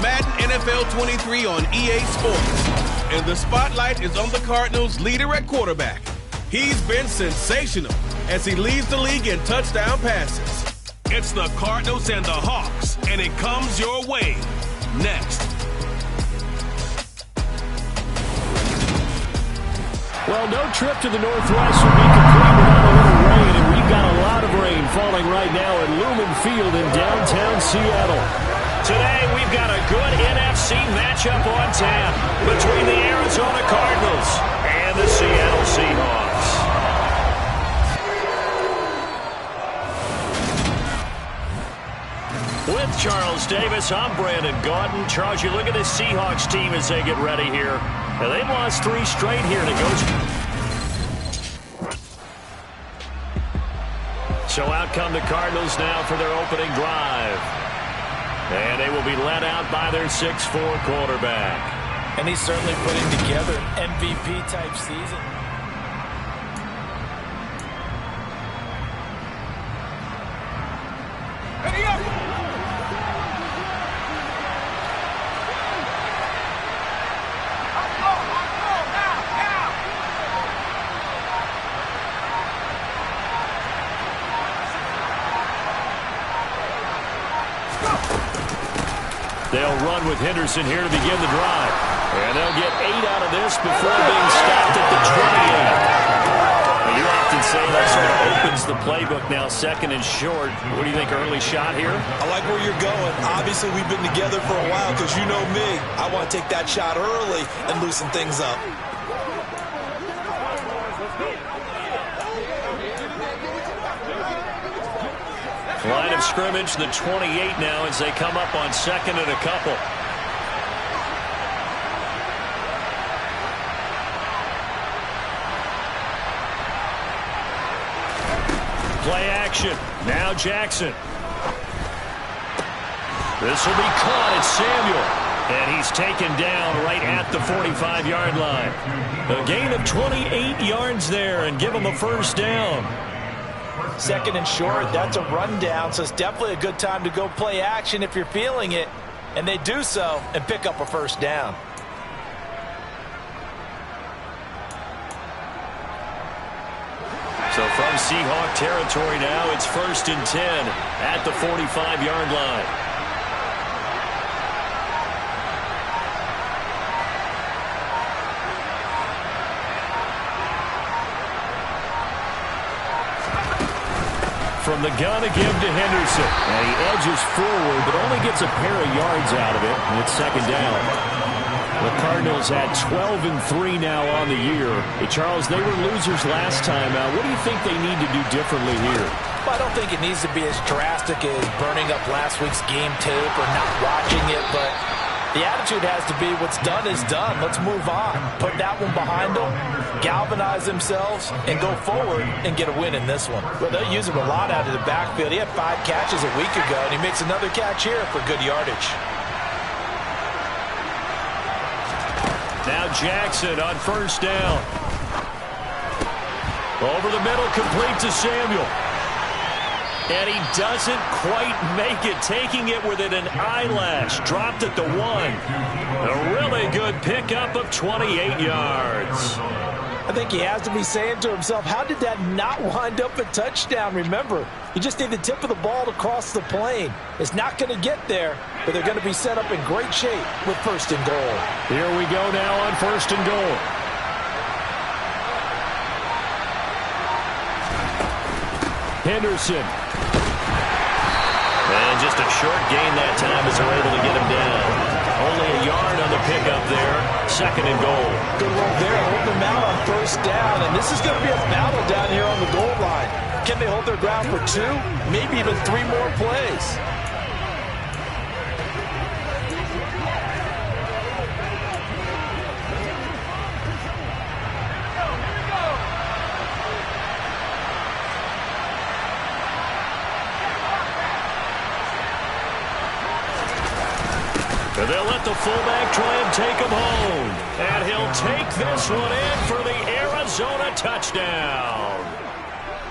Madden NFL 23 on EA Sports. And the spotlight is on the Cardinals' leader at quarterback. He's been sensational as he leads the league in touchdown passes. It's the Cardinals and the Hawks, and it comes your way next. Well, no trip to the Northwest would be complete without a little rain, and we've got a lot of rain falling right now at Lumen Field in downtown Seattle. Today, we've got a good NFC matchup on tap between the Arizona Cardinals and the Seattle Seahawks. With Charles Davis, I'm Brandon Gaudin. Charles, you look at this Seahawks team as they get ready here. They've lost 3 straight here to go. So out come the Cardinals now for their opening drive. And they will be led out by their 6'4" quarterback. And he's certainly putting together an MVP-type season. Ready up! They'll run with Henderson here to begin the drive. And they'll get 8 out of this before being stopped at the 28. You often say that sort of opens the playbook now, second and short. What do you think, early shot here? I like where you're going. Obviously, we've been together for a while because you know me. I want to take that shot early and loosen things up. Line of scrimmage, the 28 now as they come up on second and a couple. Play action. Now Jackson. This will be caught at Samuel. And he's taken down right at the 45-yard line. A gain of 28 yards there and give him a first down. Second and short, that's a rundown, so it's definitely a good time to go play action if you're feeling it. And they do so and pick up a first down. So from Seahawk territory now, it's 1st and 10 at the 45-yard line. From the gun again to Henderson. And he edges forward, but only gets a pair of yards out of it. And it's second down. The Cardinals had 12-3 now on the year. Hey, Charles, they were losers last time out. What do you think they need to do differently here? Well, I don't think it needs to be as drastic as burning up last week's game tape or not watching it, but the attitude has to be what's done is done. Let's move on. Put that one behind them, galvanize themselves, and go forward and get a win in this one. Well, they'll use him a lot out of the backfield. He had 5 catches a week ago, and he makes another catch here for good yardage. Now Jackson on first down. Over the middle, complete to Samuel. And he doesn't quite make it, taking it within an eyelash. Dropped at the 1. A really good pickup of 28 yards. I think he has to be saying to himself, how did that not wind up a touchdown? Remember, you just need the tip of the ball to cross the plane. It's not going to get there, but they're going to be set up in great shape with 1st and goal. Here we go now on 1st and goal. Henderson. And just a short gain that time as they're able to get him down. Only a yard on the pickup there. 2nd and goal. Good work there, holding them out on 1st down. And this is going to be a battle down here on the goal line. Can they hold their ground for 2, maybe even 3 more plays? And they'll let the fullback try and take him home. And he'll take this one in for the Arizona touchdown.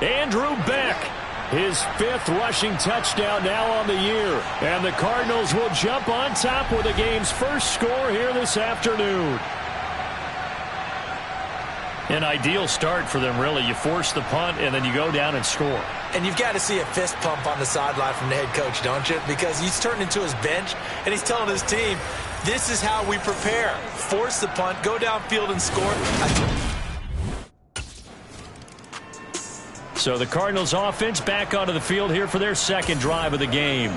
Andrew Beck His 5th rushing touchdown now on the year. And the Cardinals will jump on top with the game's first score here this afternoon. An ideal start for them, really. You force the punt, and then you go down and score. And you've got to see a fist pump on the sideline from the head coach, don't you? Because he's turned into his bench, and he's telling his team, this is how we prepare. Force the punt, go downfield and score. So the Cardinals offense back onto the field here for their second drive of the game.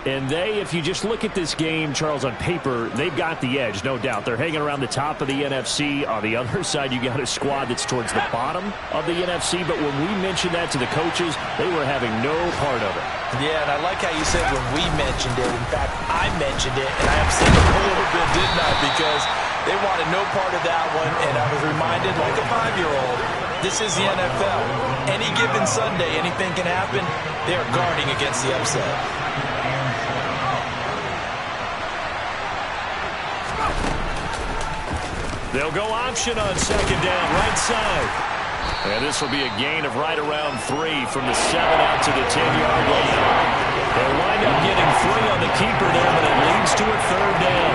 And if you just look at this game, Charles, on paper, they've got the edge, no doubt. They're hanging around the top of the NFC. On the other side, you got a squad that's towards the bottom of the NFC. But when we mentioned that to the coaches, they were having no part of it. Yeah, and I like how you said when we mentioned it. In fact, I mentioned it, and I upset them a little bit, didn't I? Because they wanted no part of that one, and I was reminded like a 5-year-old, this is the NFL. Any given Sunday, anything can happen. They are guarding against the upset. They'll go option on second down, right side. And this will be a gain of right around 3 from the 7 out to the 10-yard line. They'll wind up getting 3 on the keeper there, but it leads to a third down.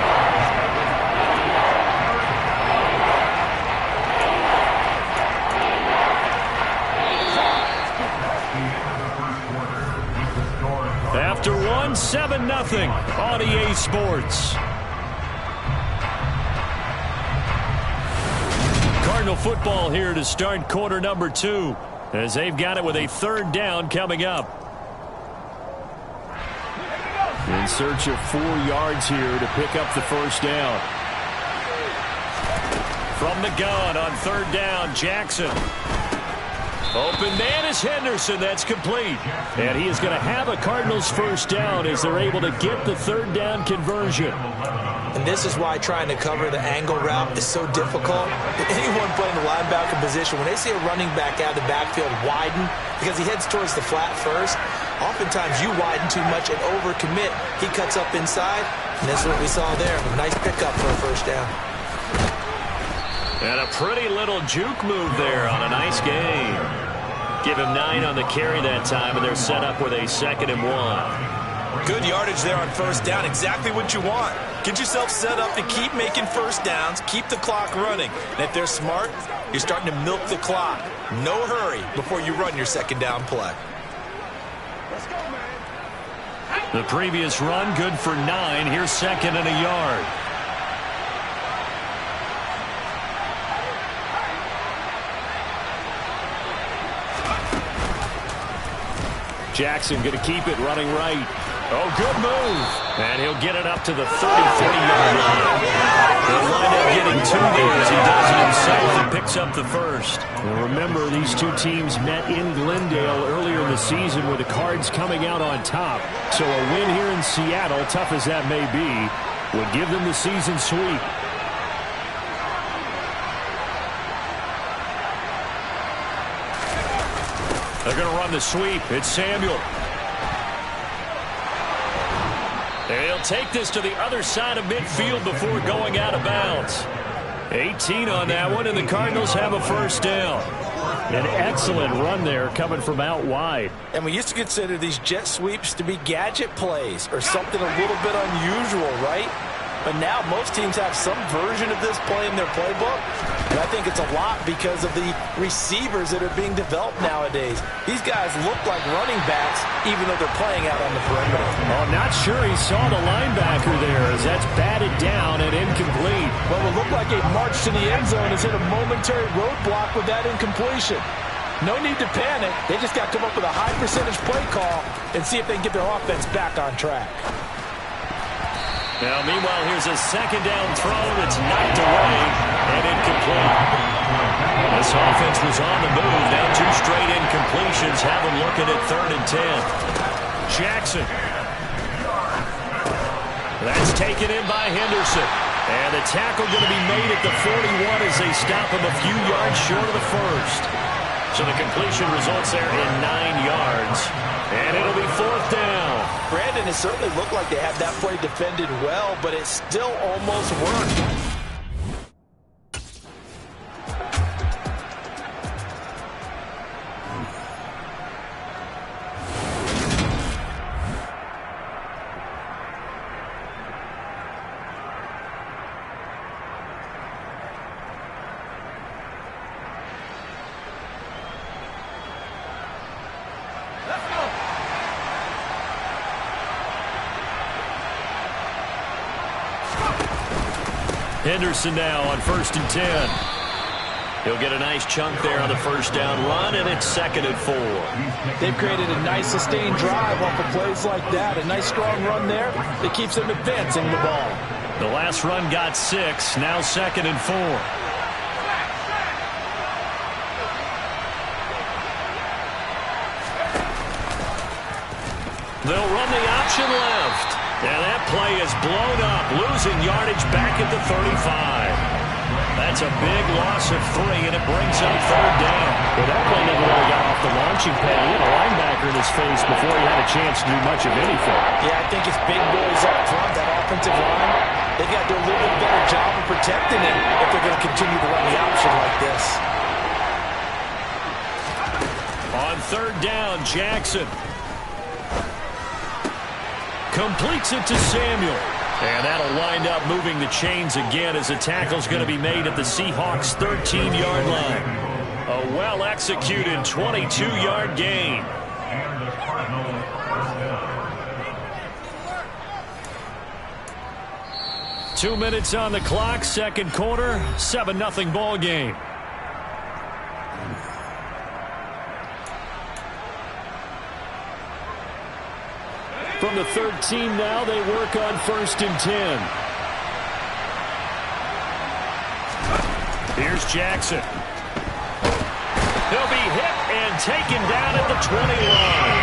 After 1, 7-0 on EA Sports. Cardinal football here to start quarter number 2 as they've got it with a third down coming up. In search of 4 yards here to pick up the first down. From the gun on third down, Jackson. Open man is Henderson. That's complete. And he is going to have a Cardinals first down as they're able to get the third down conversion. And this is why trying to cover the angle route is so difficult. Anyone playing the linebacker position, when they see a running back out of the backfield widen because he heads towards the flat first, oftentimes you widen too much and overcommit. He cuts up inside, and that's what we saw there. A nice pickup for a first down. And a pretty little juke move there on a nice game. Give him 9 on the carry that time, and they're set up with a 2nd and 1. Good yardage there on first down. Exactly what you want. Get yourself set up to keep making first downs, keep the clock running. And if they're smart, you're starting to milk the clock. No hurry before you run your second down play. The previous run, good for 9. Here's 2nd and a yard. Jackson going to keep it running right. Oh, good move. And he'll get it up to the 33-yard line. He'll wind up getting 2 there as he does it himself and picks up the first. And remember, these two teams met in Glendale earlier in the season with the Cards coming out on top. So a win here in Seattle, tough as that may be, would give them the season sweep. They're going to run the sweep. It's Samuel. And he'll take this to the other side of midfield before going out of bounds. 18 on that one, and the Cardinals have a first down. An excellent run there coming from out wide. And we used to consider these jet sweeps to be gadget plays or something a little bit unusual, right? But now most teams have some version of this play in their playbook. And I think it's a lot because of the receivers that are being developed nowadays. These guys look like running backs even though they're playing out on the perimeter. Oh, not sure he saw the linebacker there as that's batted down and incomplete. Well, it looked like a march to the end zone has hit a momentary roadblock with that incompletion. No need to panic. They just got to come up with a high percentage play call and see if they can get their offense back on track. Now, meanwhile, here's a second down throw that's knocked away and incomplete. This offense was on the move. Now 2 straight incompletions have them looking at 3rd and 10. Jackson. That's taken in by Henderson. And the tackle going to be made at the 41 as they stop him a few yards short of the first. So the completion results there in 9 yards. And it'll be 4th down. Brandon, it certainly looked like they had that play defended well, but it still almost worked. Henderson now on 1st and 10. He'll get a nice chunk there on the first down run, and it's 2nd and 4. They've created a nice sustained drive off of plays like that. A nice strong run there that keeps them advancing the ball. The last run got 6, now 2nd and 4. They'll run the option left. And that play is blown up, losing yardage back at the 35. That's a big loss of 3, and it brings up 3rd down. Well, that play never really got off the launching pad. He had a linebacker in his face before he had a chance to do much of anything. Yeah, I think it's big boys up front, that offensive line. They've got to do a little bit better job of protecting him if they're going to continue to run the option like this. On 3rd down, Jackson completes it to Samuel. And that'll wind up moving the chains again as the tackle's going to be made at the Seahawks' 13-yard line. A well-executed 22-yard gain. Two minutes on the clock, second quarter, 7-0 ball game. From the 13 now, they work on 1st and 10. Here's Jackson. He'll be hit and taken down at the 20 line.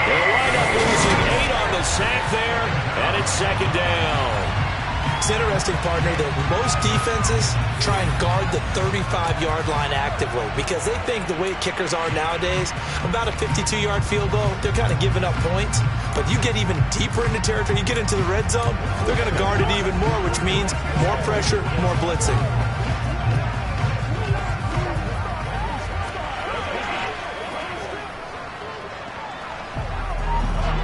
They'll wind up losing 8 on the sack there, and it's 2nd down. It's interesting, partner, that most defenses try and guard the 35-yard line actively because they think the way kickers are nowadays, about a 52-yard field goal, they're kind of giving up points. But you get even deeper into territory, you get into the red zone, they're going to guard it even more, which means more pressure, more blitzing.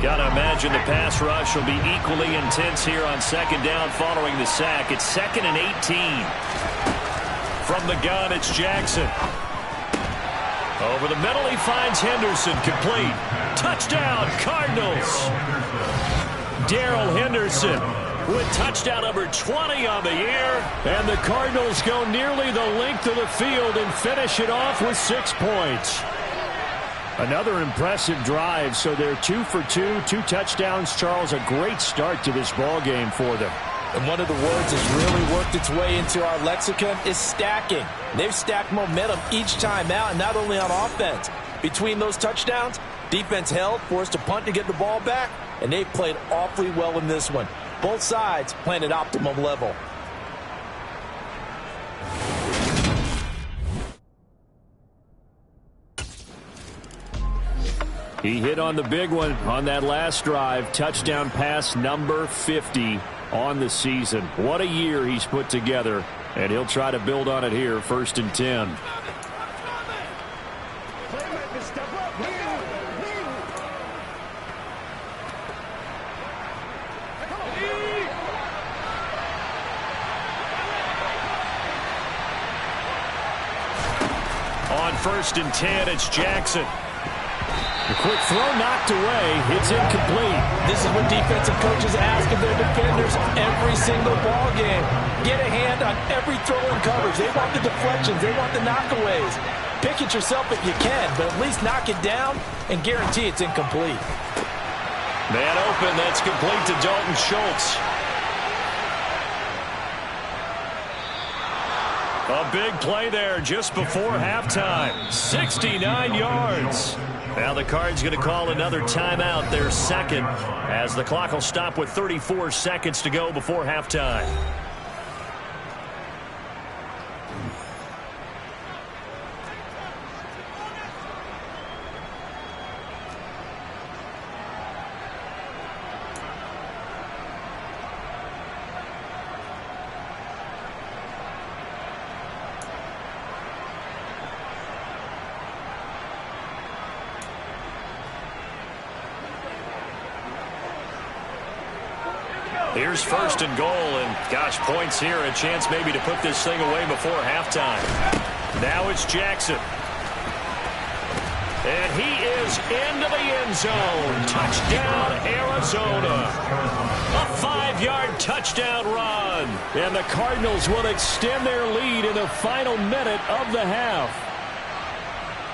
Got to imagine the pass rush will be equally intense here on 2nd down following the sack. It's 2nd and 18. From the gun, it's Jackson. Over the middle, he finds Henderson, complete. Touchdown, Cardinals. Darrell Henderson with touchdown number 20 on the year. And the Cardinals go nearly the length of the field and finish it off with 6 points. Another impressive drive, so they're 2 for 2, 2 touchdowns. Charles, a great start to this ball game for them. And one of the words that's really worked its way into our lexicon is stacking. They've stacked momentum each time out, and not only on offense. Between those touchdowns, defense held, forced a punt to get the ball back, and they played awfully well in this one. Both sides playing at optimum level. He hit on the big one on that last drive. Touchdown pass number 50 on the season. What a year he's put together, and he'll try to build on it here, 1st and 10. On 1st and 10, it's Jackson. A quick throw knocked away. It's incomplete. This is what defensive coaches ask of their defenders every single ball game. Get a hand on every throw and coverage. They want the deflections. They want the knockaways. Pick it yourself if you can, but at least knock it down and guarantee it's incomplete. Man open. That's complete to Dalton Schultz. A big play there just before halftime. 69 yards. Now the Cards going to call another timeout, their second, as the clock will stop with 34 seconds to go before halftime. Here's 1st and goal, and gosh, points here, a chance maybe to put this thing away before halftime. Now it's Jackson. And he is into the end zone. Touchdown, Arizona. A 5-yard touchdown run. And the Cardinals will extend their lead in the final minute of the half.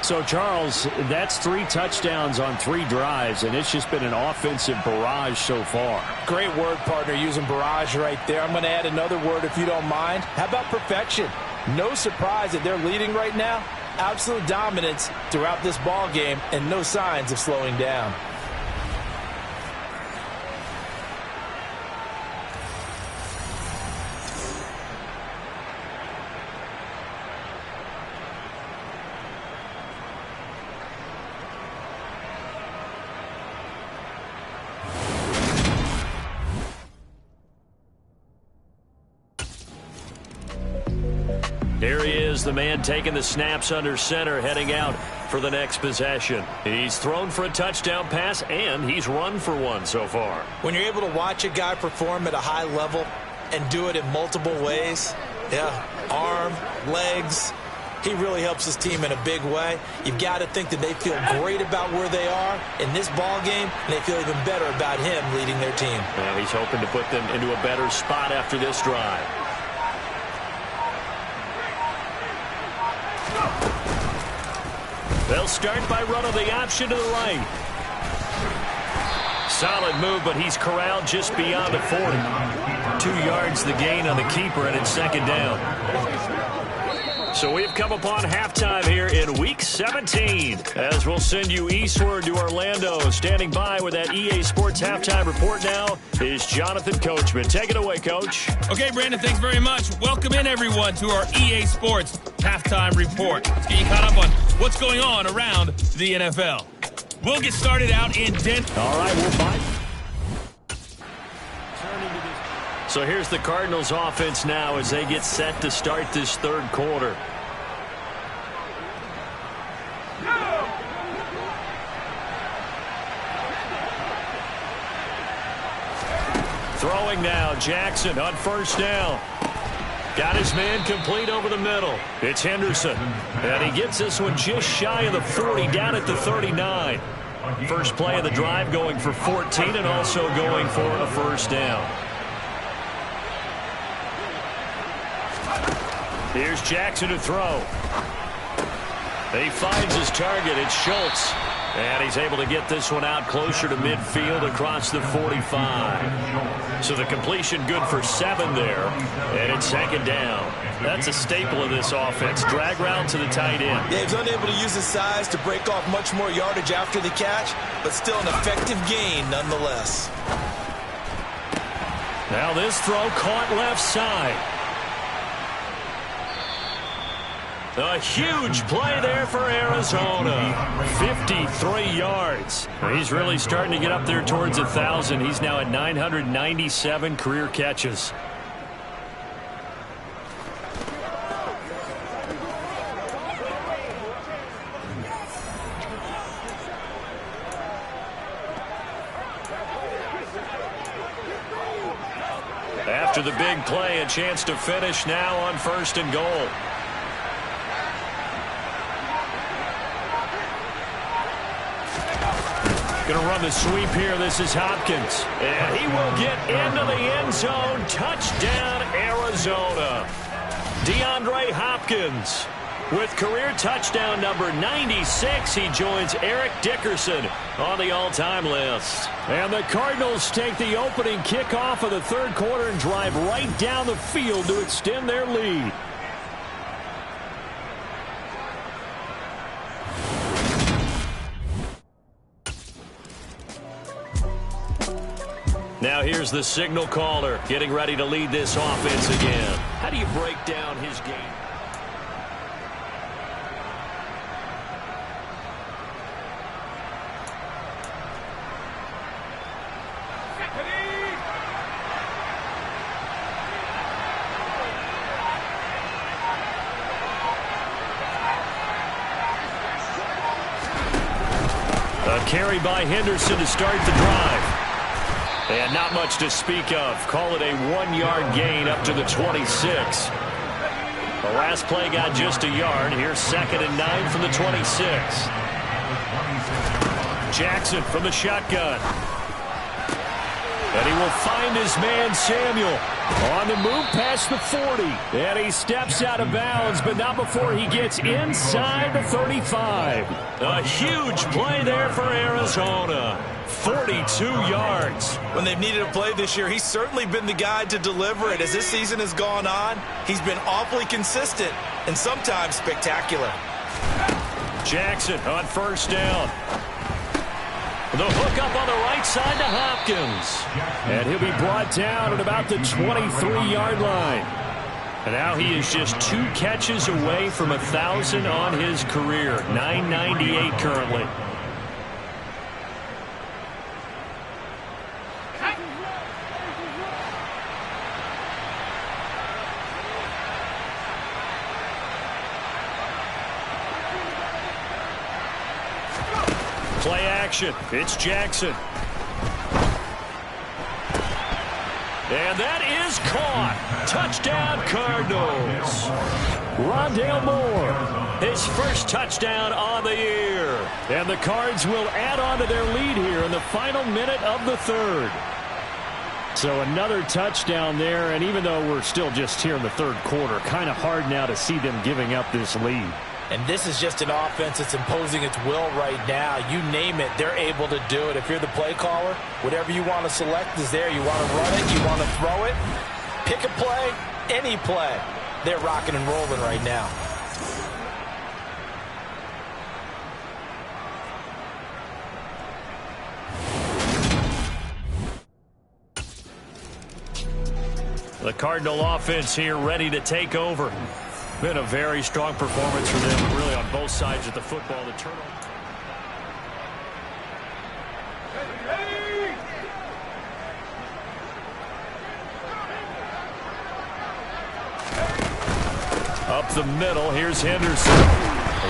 So, Charles, that's 3 touchdowns on 3 drives, and it's just been an offensive barrage so far. Great word, partner, using barrage right there. I'm going to add another word if you don't mind. How about perfection? No surprise that they're leading right now. Absolute dominance throughout this ball game and no signs of slowing down. Here he is, the man taking the snaps under center, heading out for the next possession. He's thrown for a touchdown pass, and he's run for one so far. When you're able to watch a guy perform at a high level and do it in multiple ways, arm, legs, he really helps his team in a big way. You've got to think that they feel great about where they are in this ball game, and they feel even better about him leading their team. Well, he's hoping to put them into a better spot after this drive. They'll start by running the option to the right. Solid move, but he's corralled just beyond the 40. 2 yards the gain on the keeper, and it's second down. So we've come upon halftime here in Week 17. As we'll send you eastward to Orlando. Standing by with that EA Sports halftime report now is Jonathan Coachman. Take it away, Coach. Okay, Brandon, thanks very much. Welcome in, everyone, to our EA Sports halftime report. Let's get you caught up on what's going on around the NFL. We'll get started out in Denver. All right, we'll find. So here's the Cardinals offense now as they get set to start this third quarter. Throwing now, Jackson on first down. Got his man complete over the middle. It's Henderson. And he gets this one just shy of the 40, down at the 39. First play of the drive going for 14 and also going for a first down. Here's Jackson to throw. He finds his target. It's Schultz. And he's able to get this one out closer to midfield across the 45. So the completion good for 7 there. And it's second down. That's a staple of this offense. Drag route to the tight end. Yeah, he's unable to use his size to break off much more yardage after the catch, but still an effective gain nonetheless. Now this throw caught left side. A huge play there for Arizona. 53 yards. He's really starting to get up there towards 1,000. He's now at 997 career catches. After the big play, a chance to finish now on first and goal. Going to run the sweep here. This is Hopkins. And he will get into the end zone. Touchdown, Arizona. DeAndre Hopkins with career touchdown number 96. He joins Eric Dickerson on the all-time list. And the Cardinals take the opening kickoff of the third quarter and drive right down the field to extend their lead. Now here's the signal caller getting ready to lead this offense again. How do you break down his game? A carry by Henderson to start the drive. And not much to speak of. Call it a 1-yard gain up to the 26. The last play got just a yard. Here's 2nd and 9 from the 26. Jackson from the shotgun. And he will find his man Samuel on the move past the 40. And he steps out of bounds, but not before he gets inside the 35. A huge play there for Arizona. 42 yards. When they've needed a play this year, he's certainly been the guy to deliver it. As this season has gone on, he's been awfully consistent and sometimes spectacular. Jackson on first down. The hook up on the right side to Hopkins. And he'll be brought down at about the 23-yard line. And now he is just 2 catches away from 1,000 on his career. 998 currently. Play action. It's Jackson. And that is caught. Touchdown, Cardinals. Rondale Moore, his first touchdown on the year. And the Cards will add on to their lead here in the final minute of the third. So another touchdown there, and even though we're still just here in the third quarter, kind of hard now to see them giving up this lead. And this is just an offense that's imposing its will right now. You name it, they're able to do it. If you're the play caller, whatever you want to select is there. You want to run it, you want to throw it, pick a play, any play. They're rocking and rolling right now. The Cardinal offense here ready to take over. Been a very strong performance for them, really on both sides of the football. The turnover. Up the middle, here's Henderson.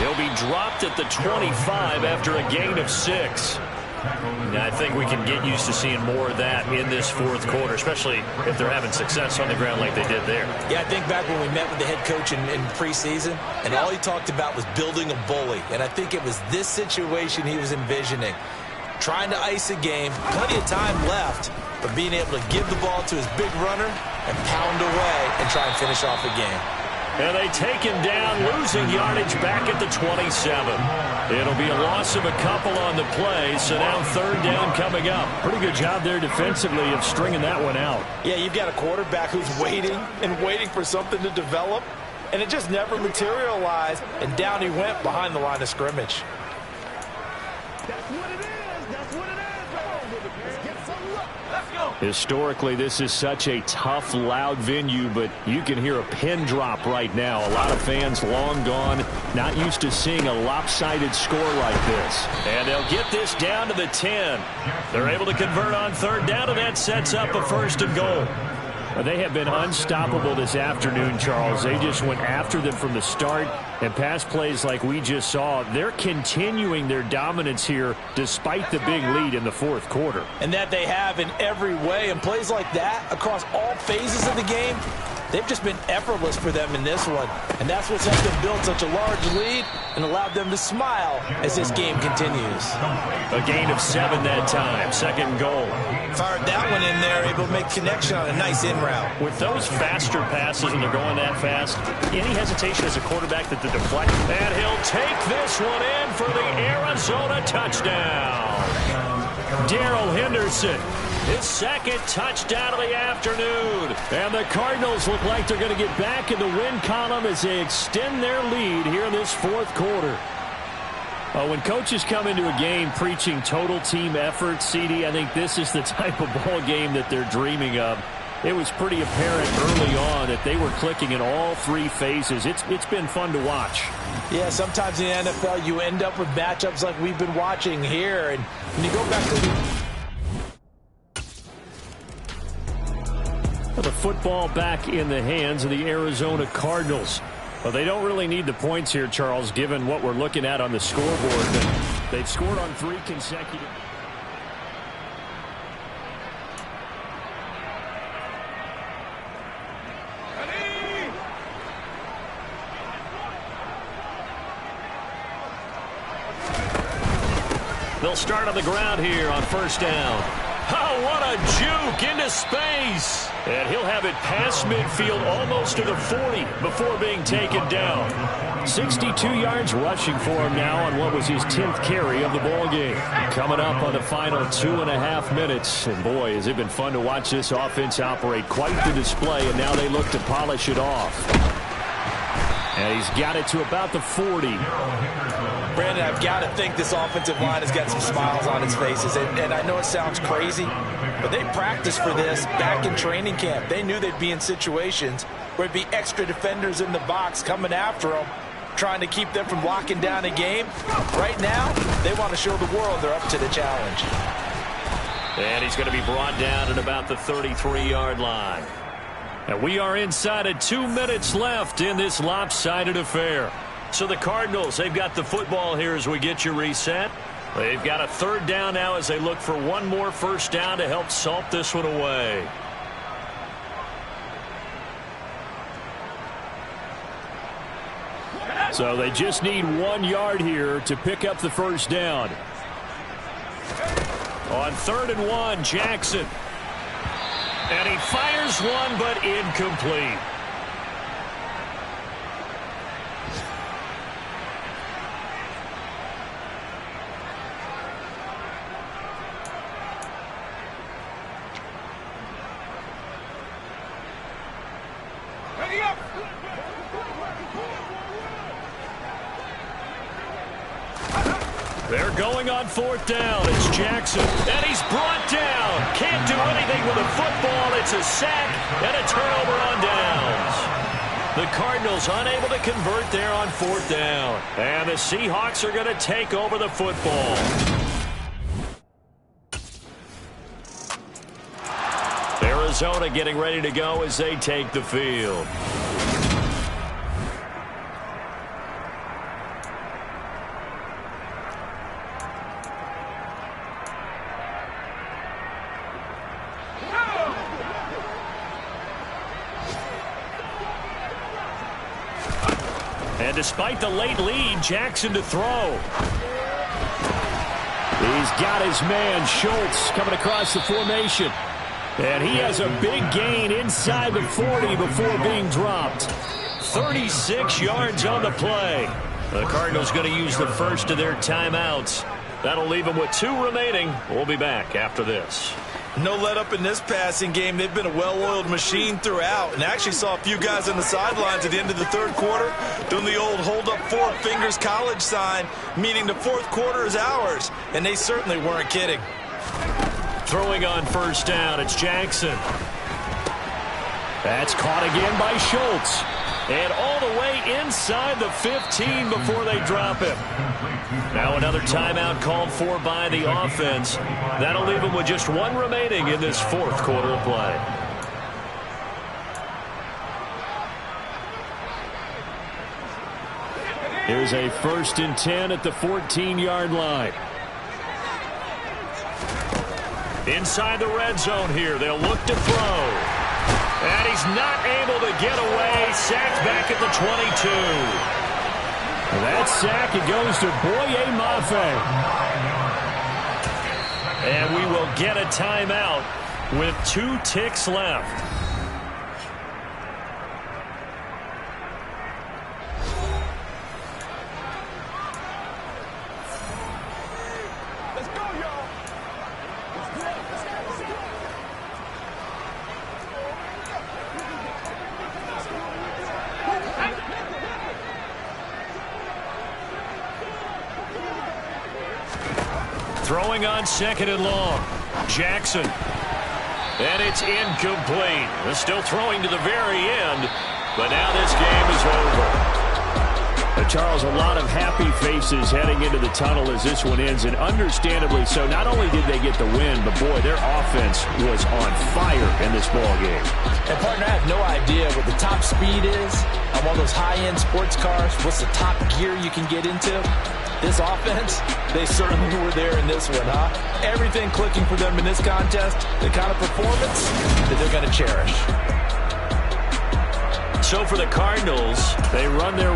He'll be dropped at the 25 after a gain of 6. And I think we can get used to seeing more of that in this fourth quarter, especially if they're having success on the ground like they did there. Yeah, I think back when we met with the head coach in preseason, and all he talked about was building a bully. And I think it was this situation he was envisioning. Trying to ice a game, plenty of time left, but being able to give the ball to his big runner and pound away and try and finish off a game. And they take him down, losing yardage back at the 27. It'll be a loss of a couple on the play, so now third down coming up. Pretty good job there defensively of stringing that one out. Yeah, you've got a quarterback who's waiting and waiting for something to develop, and it just never materialized, and down he went behind the line of scrimmage. That's what it is. That's what it is. Let's get some luck. Let's go. Historically, this is such a tough, loud venue, but you can hear a pin drop right now. A lot of fans long gone, not used to seeing a lopsided score like this. And they'll get this down to the 10. They're able to convert on third down, and that sets up a 1st and goal. They have been unstoppable this afternoon, Charles. They just went after them from the start, and pass plays like we just saw, they're continuing their dominance here despite the big lead in the fourth quarter. And that they have in every way, and plays like that across all phases of the game, they've just been effortless for them in this one. And that's what's helped them build such a large lead and allowed them to smile as this game continues. A gain of 7 that time, 2nd and goal. Fired that one in there, able to make connection on a nice in route. With those faster passes and they're going that fast, any hesitation as a quarterback that the deflect. And he'll take this one in for the Arizona touchdown. Darrell Henderson, his 2nd touchdown of the afternoon. And the Cardinals look like they're going to get back in the win column as they extend their lead here in this fourth quarter. When coaches come into a game preaching total team effort, CD, I think this is the type of ball game that they're dreaming of. It was pretty apparent early on that they were clicking in all 3 phases. It's been fun to watch. Yeah, sometimes in the NFL you end up with matchups like we've been watching here. And when you go back to the football back in the hands of the Arizona Cardinals. Well, they don't really need the points here, Charles, given what we're looking at on the scoreboard. But they've scored on 3 consecutive. They'll start on the ground here on first down. Oh, what a juke into space. And he'll have it past midfield almost to the 40 before being taken down. 62 yards rushing for him now on what was his 10th carry of the ball game. Coming up on the final 2.5 minutes. And boy, has it been fun to watch this offense operate. Quite the display, and now they look to polish it off. And he's got it to about the 40. Brandon, I've got to think this offensive line has got some smiles on its faces. And I know it sounds crazy, but they practiced for this back in training camp. They knew they'd be in situations where there'd be extra defenders in the box coming after them, trying to keep them from locking down a game. Right now, they want to show the world they're up to the challenge. And he's going to be brought down at about the 33-yard line. And we are inside of 2 minutes left in this lopsided affair. So the Cardinals, they've got the football here as we get you reset. They've got a third down now as they look for one more first down to help salt this one away. So they just need 1 yard here to pick up the first down. On 3rd and 1, Jackson. And he fires one, but incomplete. They're going on 4th down. It's Jackson. And he's brought down. Can't do anything with a football. It's a sack and a turnover on downs. The Cardinals unable to convert there on 4th down. And the Seahawks are going to take over the football. Arizona getting ready to go as they take the field. And despite the late lead, Jackson to throw. He's got his man, Schultz, coming across the formation. And he has a big gain inside the 40 before being dropped. 36 yards on the play. The Cardinals going to use the first of their timeouts. That'll leave them with 2 remaining. We'll be back after this. No let up in this passing game. They've been a well-oiled machine throughout, and actually saw a few guys on the sidelines at the end of the 3rd quarter doing the old hold up 4 fingers college sign, meaning the 4th quarter is ours, and they certainly weren't kidding. Throwing on first down, it's Jackson. That's caught again by Schultz. And all the way inside the 15 before they drop him. Now another timeout called for by the offense. That'll leave them with just 1 remaining in this 4th quarter of play. Here's a 1st and 10 at the 14-yard line. Inside the red zone here, they'll look to throw. And he's not able to get away. Sacked back at the 22. That sack, it goes to Boye Mafe. And we will get a timeout with 2 ticks left. Throwing on 2nd and long. Jackson. And it's incomplete. They're still throwing to the very end. But now this game is over. Charles, a lot of happy faces heading into the tunnel as this one ends, and understandably so. Not only did they get the win, but boy, their offense was on fire in this ball game. And partner, I have no idea what the top speed is on one of those high-end sports cars. What's the top gear you can get into? This offense, they certainly were there in this one, huh? Everything clicking for them in this contest, the kind of performance that they're going to cherish. So for the Cardinals, they run their